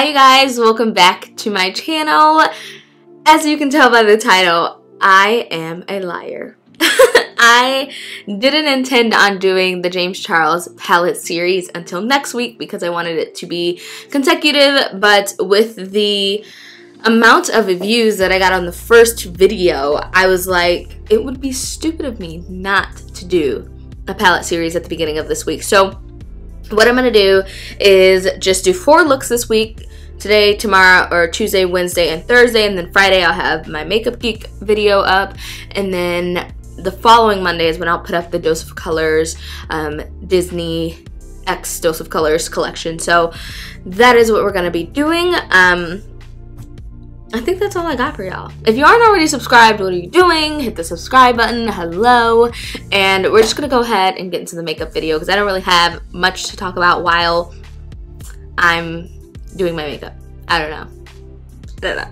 Hi you guys, welcome back to my channel. As you can tell by the title, I am a liar. I didn't intend on doing the James Charles palette series until next week because I wanted it to be consecutive, but with the amount of views that I got on the first video, I was like, it would be stupid of me not to do a palette series at the beginning of this week. So what I'm going to do is just do 4 looks this week. Today, tomorrow, or Tuesday, Wednesday, and Thursday. And then Friday I'll have my Makeup Geek video up. And then the following Monday is when I'll put up the Dose of Colors Disney X Dose of Colors collection. So that is what we're going to be doing. I think that's all I got for y'all. If you aren't already subscribed, what are you doing? Hit the subscribe button. Hello. And we're just going to go ahead and get into the makeup video because I don't really have much to talk about while I'm doing my makeup. I don't know.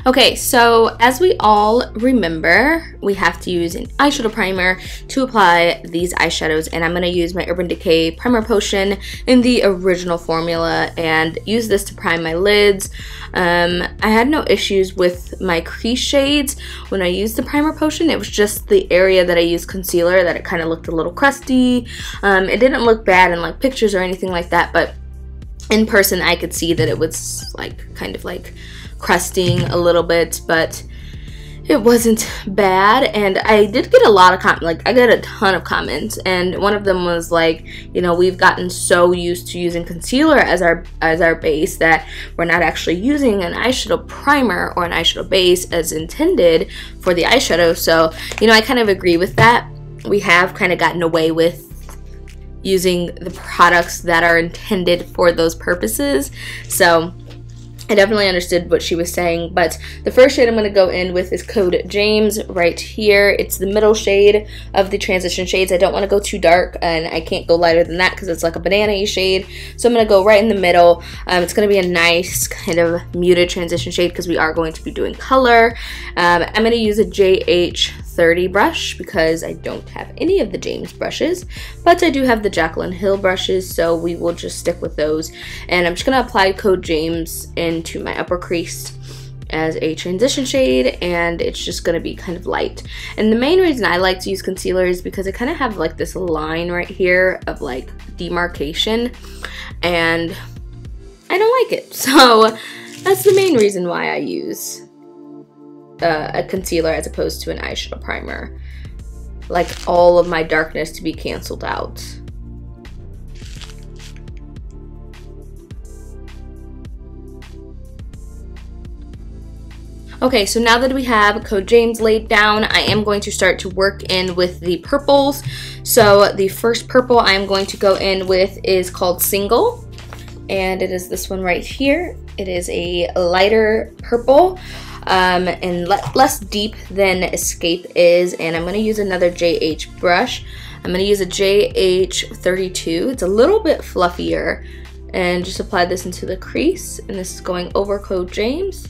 Okay, so as we all remember, we have to use an eyeshadow primer to apply these eyeshadows, and I'm going to use my Urban Decay Primer Potion in the original formula and use this to prime my lids. I had no issues with my crease shades when I used the Primer Potion. It was just the area that I used concealer that it kind of looked a little crusty. It didn't look bad in like pictures or anything like that, but in person I could see that it was like kind of like crusting a little bit, but it wasn't bad. And I did get a lot of I got a ton of comments, and one of them was like, you know, we've gotten so used to using concealer as our base that we're not actually using an eyeshadow primer or an eyeshadow base as intended for the eyeshadow. So, you know, I kind of agree with that. We have kind of gotten away with using the products that are intended for those purposes. So I definitely understood what she was saying, but the first shade I'm going to go in with is Code James right here. It's the middle shade of the transition shades. I don't want to go too dark, and I can't go lighter than that because it's like a banana-y shade. So I'm going to go right in the middle. It's going to be a nice kind of muted transition shade because we are going to be doing color. I'm going to use a JH30 brush because I don't have any of the James brushes, but I do have the Jaclyn Hill brushes, so we will just stick with those. And I'm just going to apply Code James into my upper crease as a transition shade, and it's just going to be kind of light. And the main reason I like to use concealer is because I kind of have like this line right here of like demarcation, and I don't like it. So that's the main reason why I use a concealer as opposed to an eyeshadow primer. Like all of my darkness to be canceled out. Okay, so now that we have Code James laid down, I am going to start to work in with the purples. So the first purple I'm going to go in with is called Single, and it is this one right here. It is a lighter purple and less deep than Escape is, and I'm going to use another JH brush. I'm going to use a JH32. It's a little bit fluffier, and just apply this into the crease, and this is going over Code James.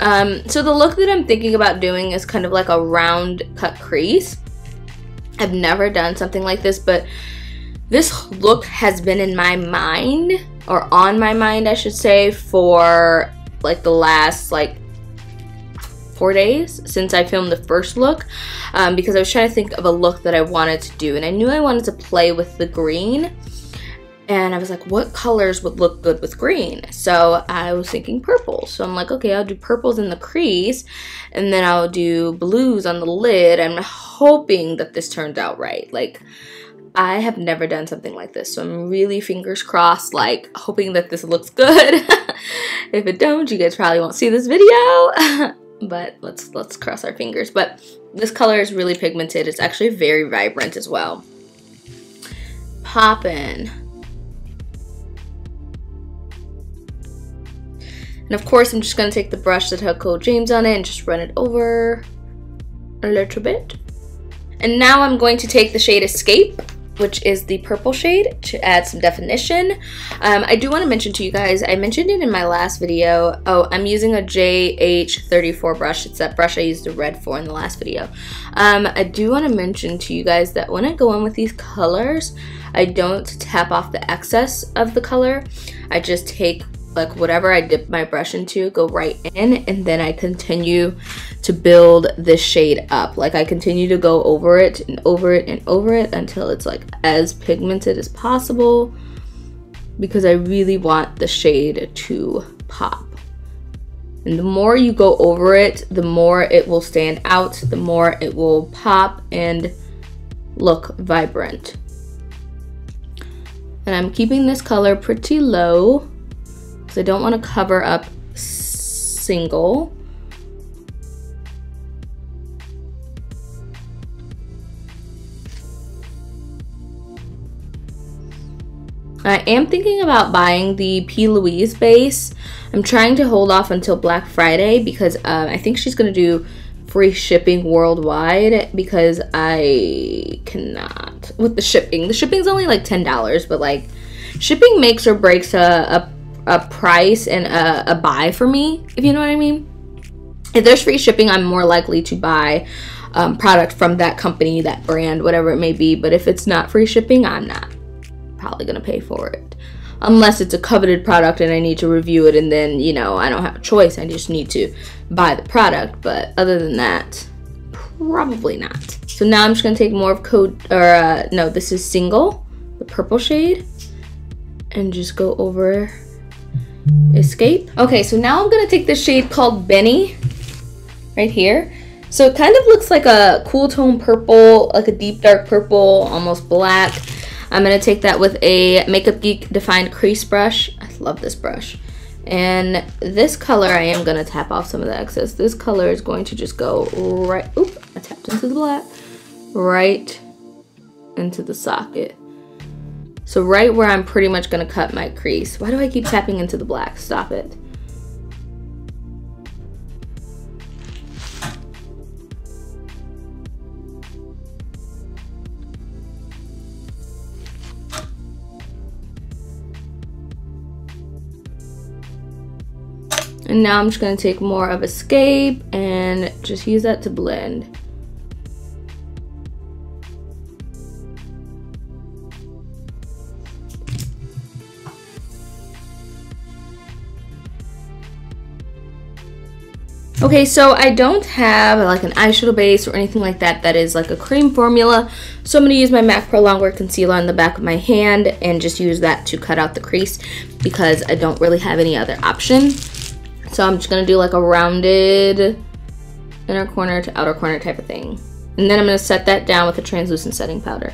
So the look that I'm thinking about doing is kind of like a round cut crease. I've never done something like this, but this look has been in my mind, or on my mind I should say, for like the last like 4 days since I filmed the first look, because I was trying to think of a look that I wanted to do, and I knew I wanted to play with the green. And I was like, what colors would look good with green? So I was thinking purple. So I'm like, okay, I'll do purples in the crease, and then I'll do blues on the lid. I'm hoping that this turns out right. Like, I have never done something like this, so I'm really fingers crossed, like, hoping that this looks good. If it don't, you guys probably won't see this video. But let's cross our fingers. But this color is really pigmented. It's actually very vibrant as well. Poppin'. And of course, I'm just going to take the brush that had Code James on it and just run it over a little bit. And now I'm going to take the shade Escape, which is the purple shade, to add some definition. I do want to mention to you guys, I mentioned it in my last video. Oh, I'm using a JH34 brush. It's that brush I used the red for in the last video. I do want to mention to you guys that when I go in with these colors, I don't tap off the excess of the color. I just take like whatever I dip my brush into, go right in, and then I continue to build this shade up. Like I continue to go over it and over it and over it until it's like as pigmented as possible, because I really want the shade to pop. And the more you go over it, the more it will stand out, the more it will pop and look vibrant. And I'm keeping this color pretty low because I don't want to cover up single. I am thinking about buying the P. Louise base. I'm trying to hold off until Black Friday because I think she's going to do free shipping worldwide, because I cannot with the shipping. The shipping's only like $10, but like shipping makes or breaks a price and a buy for me, if you know what I mean. If there's free shipping, I'm more likely to buy product from that company, that brand, whatever it may be. But if it's not free shipping, I'm not probably gonna pay for it, unless it's a coveted product and I need to review it, and then, you know, I don't have a choice, I just need to buy the product. But other than that, probably not. So now I'm just gonna take more of no, this is Single, the purple shade, and just go over Escape. Okay, so now I'm gonna take this shade called Benny right here. So it kind of looks like a cool tone purple, like a deep dark purple, almost black. I'm going to take that with a Makeup Geek Defined Crease brush. I love this brush. And this color, I am going to tap off some of the excess. This color is going to just go right, oop, I tapped into the black, right into the socket. So right where I'm pretty much going to cut my crease. Why do I keep tapping into the black? Stop it. And now I'm just going to take more of Escape and just use that to blend. Okay, so I don't have like an eyeshadow base or anything like that that is like a cream formula. So I'm going to use my MAC Pro Longwear Concealer on the back of my hand and just use that to cut out the crease, because I don't really have any other option. So I'm just going to do like a rounded inner corner to outer corner type of thing. And then I'm going to set that down with a translucent setting powder.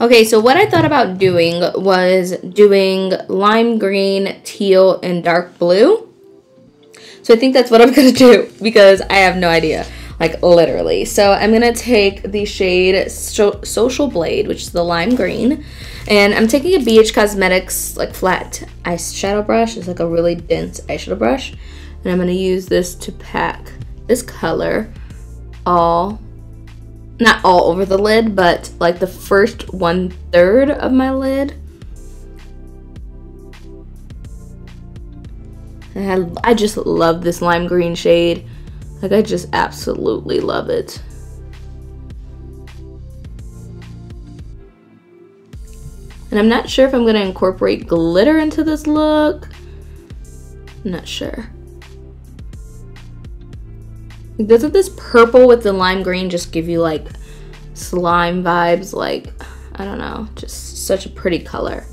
Okay, so what I thought about doing was doing lime green, teal, and dark blue. So I think that's what I'm going to do, because I have no idea, like literally. So I'm going to take the shade Social Blade, which is the lime green, and I'm taking a BH Cosmetics like flat eyeshadow brush. It's like a really dense eyeshadow brush, and I'm going to use this to pack this color not all over the lid, but like the first 1/3 of my lid. And I just love this lime green shade. Like, I just absolutely love it. And I'm not sure if I'm gonna incorporate glitter into this look. I'm not sure. Doesn't this purple with the lime green just give you like slime vibes? Like, I don't know, just such a pretty color.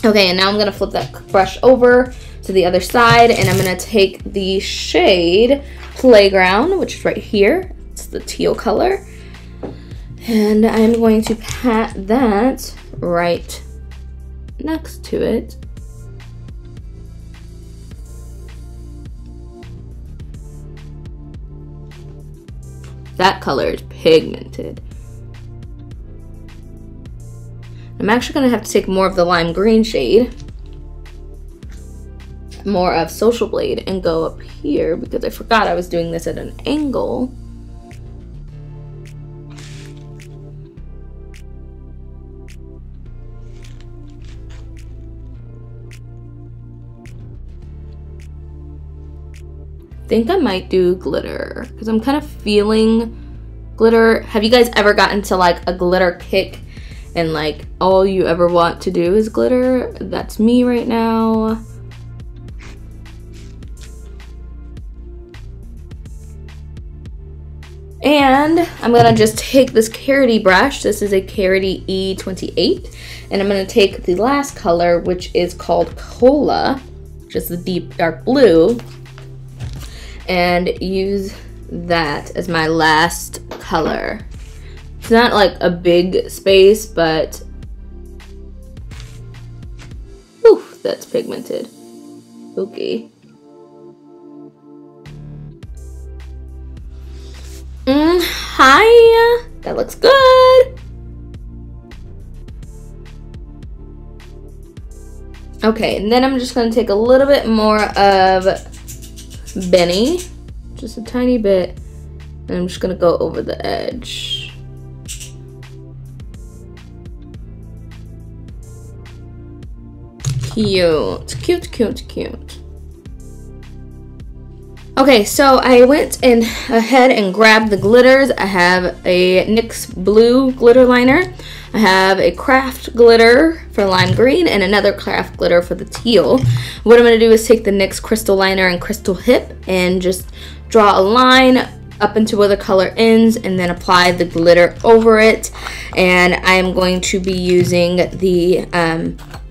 Okay, and now I'm gonna flip that brush over to the other side, and I'm gonna take the shade Playground, which is right here. It's the teal color. And I'm going to pat that right next to it. That color is pigmented. I'm actually gonna have to take more of the lime green shade more of Social Blade and go up here because I forgot I was doing this at an angle. I think I might do glitter because I'm kind of feeling glitter. Have you guys ever gotten to like a glitter kick and like all you ever want to do is glitter? That's me right now. And I'm gonna just take this Carroty brush. This is a Carroty E28, and I'm gonna take the last color, which is called Cola, which is the deep dark blue, and use that as my last color. It's not like a big space, but oof, that's pigmented. Okay. Hi, that looks good. Okay, and then I'm just gonna take a little bit more of Benny, just a tiny bit, and I'm just gonna go over the edge. Cute, cute, cute, cute. Okay, so I went in ahead and grabbed the glitters. I have a NYX blue glitter liner. I have a craft glitter for lime green and another craft glitter for the teal. What I'm going to do is take the NYX crystal liner and crystal hip and just draw a line up into where the color ends and then apply the glitter over it. And I am going to be using the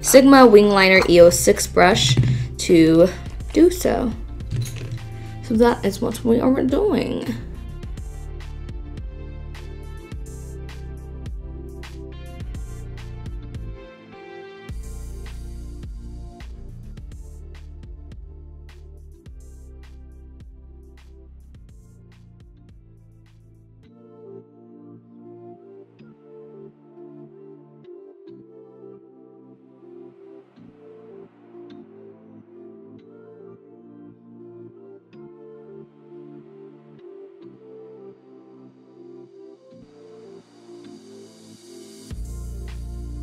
Sigma Wing Liner EO6 brush to do so. So that is what we are doing.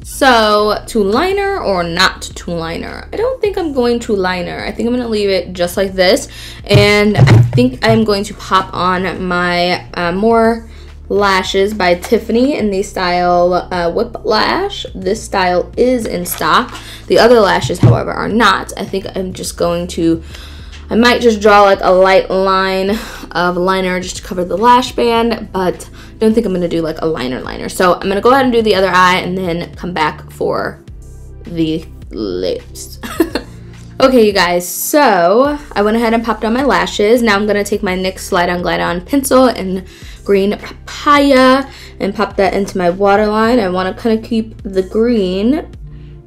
So, to liner or not to liner? I don't think I'm going to liner. I think I'm going to leave it just like this. And I think I'm going to pop on my More Lashes by Tiffany in the style Whip Lash. This style is in stock. The other lashes, however, are not. I think I'm just going to, I might just draw like a light line of liner just to cover the lash band, but I don't think I'm going to do like a liner. So I'm going to go ahead and do the other eye and then come back for the lips. Okay, you guys, so I went ahead and popped on my lashes. Now I'm going to take my NYX Slide On Glide On pencil in green papaya and pop that into my waterline. I want to kind of keep the green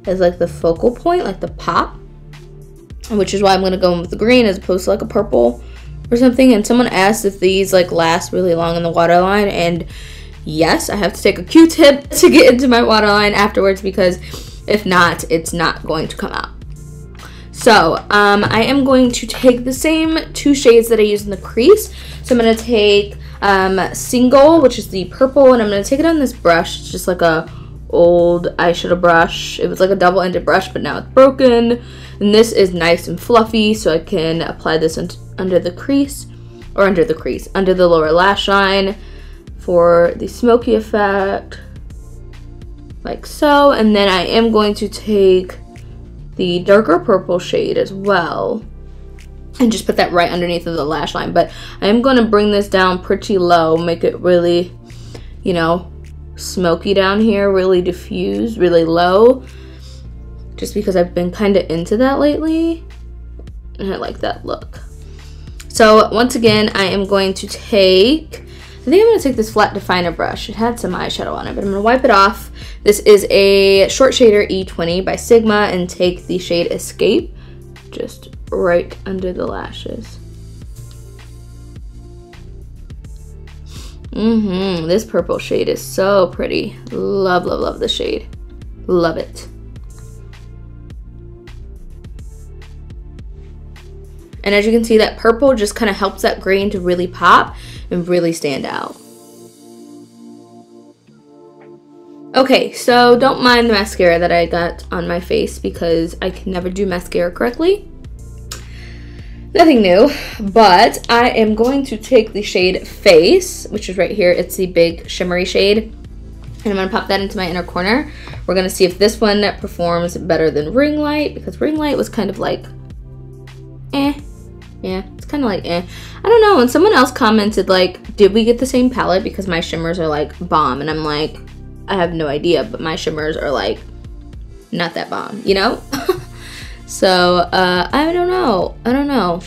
as like the focal point, like the pop, which is why I'm going to go in with the green as opposed to like a purple or something. And someone asked if these like last really long in the waterline, and yes, I have to take a Q-tip to get into my waterline afterwards because if not, it's not going to come out. So I am going to take the same two shades that I used in the crease. So I'm going to take Single, which is the purple, and I'm going to take it on this brush. It's just like a old eyeshadow brush. It was like a double-ended brush, but now it's broken. And this is nice and fluffy, so I can apply this under the crease, or under the lower lash line for the smoky effect, like so. And then I am going to take the darker purple shade as well and just put that right underneath of the lash line. But I am going to bring this down pretty low, make it really, you know, smoky down here, really diffuse, really low, just because I've been kind of into that lately and I like that look. So once again, I am going to take, I think I'm going to take this flat definer brush. It had some eyeshadow on it, but I'm going to wipe it off. This is a short shader E20 by Sigma, and take the shade Escape just right under the lashes. This purple shade is so pretty. Love, love, love the shade. Love it. And as you can see, that purple just kind of helps that green to really pop and really stand out. Okay, so don't mind the mascara that I got on my face because I can never do mascara correctly. Nothing new, but I am going to take the shade Face, which is right here. It's the big shimmery shade. And I'm going to pop that into my inner corner. We're going to see if this one performs better than Ring Light, because Ring Light was kind of like, eh. Yeah, it's kind of like, eh. I don't know, and someone else commented, like, did we get the same palette? Because my shimmers are, like, bomb. And I'm like, I have no idea, but my shimmers are, like, not that bomb, you know? So, I don't know. I don't know.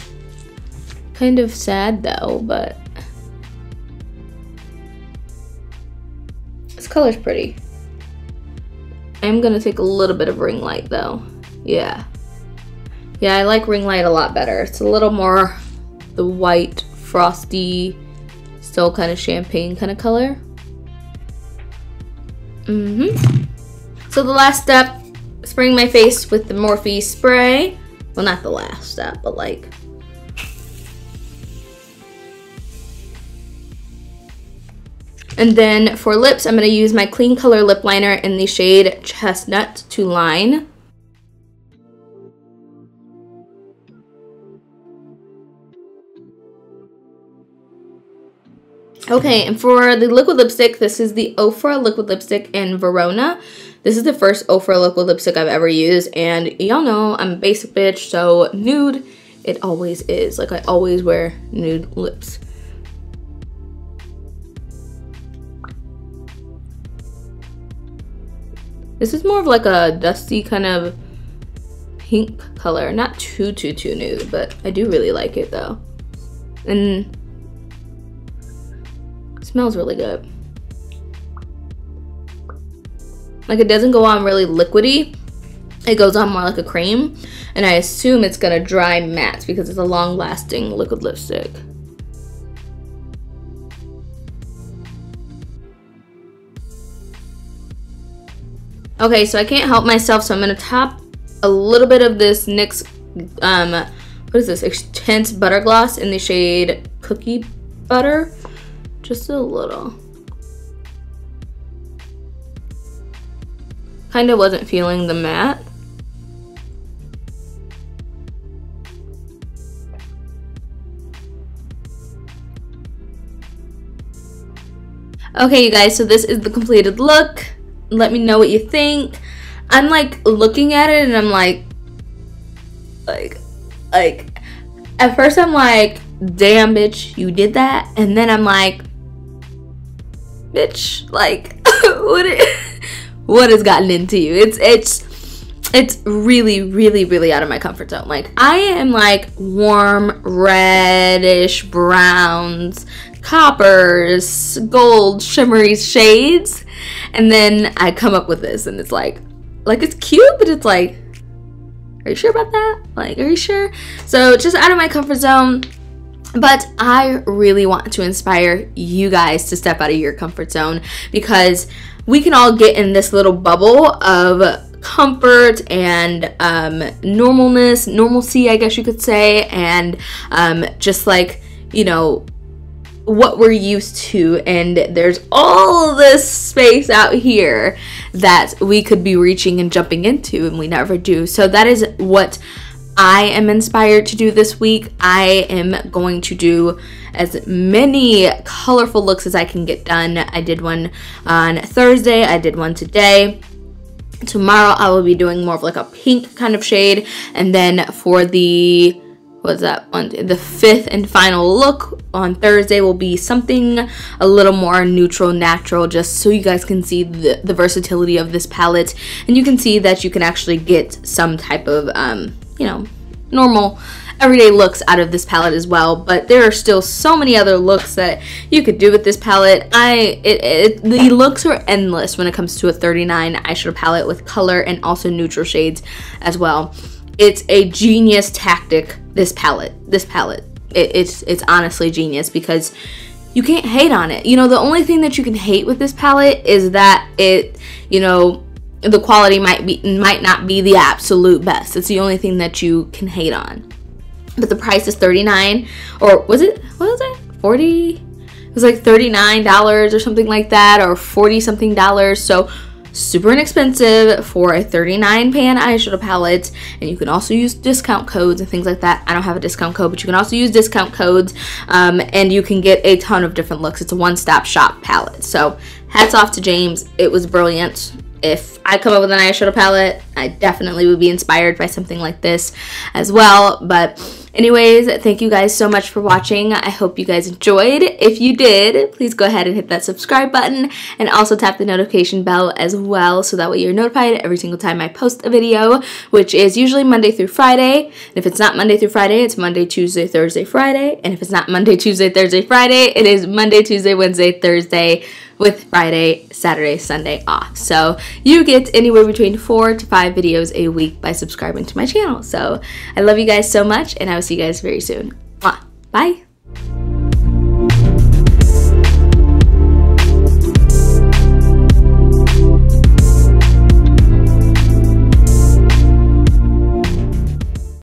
Kind of sad, though, but this color's pretty. I'm gonna take a little bit of Ring Light, though. Yeah. Yeah, I like Ring Light a lot better. It's a little more the white, frosty, still kind of champagne kind of color. So the last step, spraying my face with the Morphe spray. Well, not the last step, but like. And then for lips, I'm going to use my Clean Color lip liner in the shade Chestnut to line. Okay, and for the liquid lipstick, this is the Ofra liquid lipstick in Verona. This is the first Ofra liquid lipstick I've ever used, and y'all know I'm a basic bitch, so nude, it always is. Like, I always wear nude lips. This is more of like a dusty kind of pink color. Not too nude, but I do really like it though. And it smells really good. Like, it doesn't go on really liquidy. It goes on more like a cream. And I assume it's gonna dry matte because it's a long-lasting liquid lipstick. Okay, so I can't help myself, so I'm gonna top a little bit of this NYX, what is this, Intense Butter Gloss in the shade Cookie Butter. Just a little. Kind of wasn't feeling the matte. Okay, you guys, so this is the completed look. Let me know what you think. I'm like looking at it and I'm like at first I'm like, damn bitch, you did that. And then I'm like, bitch, like what has gotten into you? It's really out of my comfort zone. Like, I am like warm reddish browns, coppers, gold, shimmery shades, and then I come up with this and it's like it's cute, but it's like, are you sure about that? Like, are you sure? So just out of my comfort zone. But I really want to inspire you guys to step out of your comfort zone, because we can all get in this little bubble of comfort and normalcy, I guess you could say, and just like, you know, what we're used to, and there's all this space out here that we could be reaching and jumping into, and we never do. So that is what I am inspired to do this week. I am going to do as many colorful looks as I can get done. I did one on Thursday, I did one today. Tomorrow I will be doing more of like a pink kind of shade, and then for the, what's that one? The fifth and final look on Thursday will be something a little more neutral, natural, just so you guys can see the versatility of this palette, and you can see that you can actually get some type of, you know, normal everyday looks out of this palette as well. But there are still so many other looks that you could do with this palette. The looks are endless when it comes to a 39 eyeshadow palette with color and also neutral shades as well. It's a genius tactic, this palette. It's honestly genius, because you can't hate on it. You know, the only thing that you can hate with this palette is that it, you know, the quality might not be the absolute best. It's the only thing that you can hate on. but the price is $39, or was it, what was it, 40? It was like $39 or something like that, or 40 something dollars. So super inexpensive for a 39 pan eyeshadow palette. And you can also use discount codes and things like that. I don't have a discount code, but you can also use discount codes, and you can get a ton of different looks. It's a one-stop shop palette. So hats off to James. It was brilliant. If I come up with an eyeshadow palette, I definitely would be inspired by something like this as well. But anyways, thank you guys so much for watching. I hope you guys enjoyed. If you did, please go ahead and hit that subscribe button, and also tap the notification bell as well, so that way you're notified every single time I post a video, which is usually Monday through Friday. And if it's not Monday through Friday, it's Monday, Tuesday, Thursday, Friday. And if it's not Monday, Tuesday, Thursday, Friday, it is Monday, Tuesday, Wednesday, Thursday, with Friday, Saturday, Sunday off. So you get anywhere between 4 to 5 videos a week by subscribing to my channel. So I love you guys so much, and I will see you guys very soon. Mwah. Bye.